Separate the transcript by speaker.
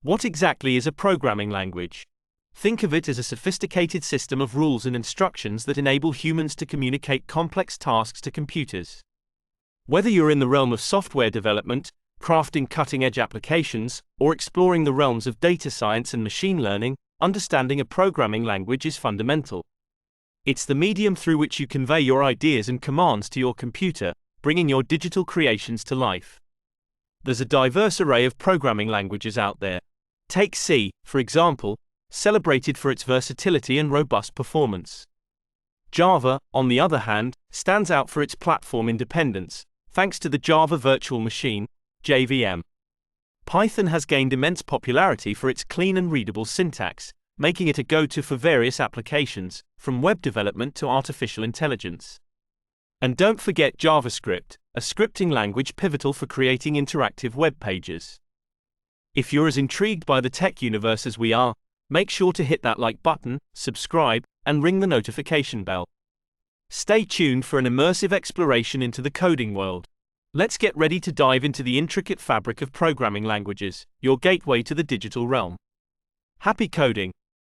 Speaker 1: What exactly is a programming language? Think of it as a sophisticated system of rules and instructions that enable humans to communicate complex tasks to computers. Whether you're in the realm of software development, crafting cutting-edge applications, or exploring the realms of data science and machine learning, understanding a programming language is fundamental. It's the medium through which you convey your ideas and commands to your computer, bringing your digital creations to life. There's a diverse array of programming languages out there. Take C, for example, celebrated for its versatility and robust performance. Java, on the other hand, stands out for its platform independence, thanks to the Java Virtual Machine, JVM. Python has gained immense popularity for its clean and readable syntax, making it a go-to for various applications, from web development to artificial intelligence. And don't forget JavaScript, a scripting language pivotal for creating interactive web pages. If you're as intrigued by the tech universe as we are, make sure to hit that like button, subscribe, and ring the notification bell. Stay tuned for an immersive exploration into the coding world. Let's get ready to dive into the intricate fabric of programming languages, your gateway to the digital realm. Happy coding!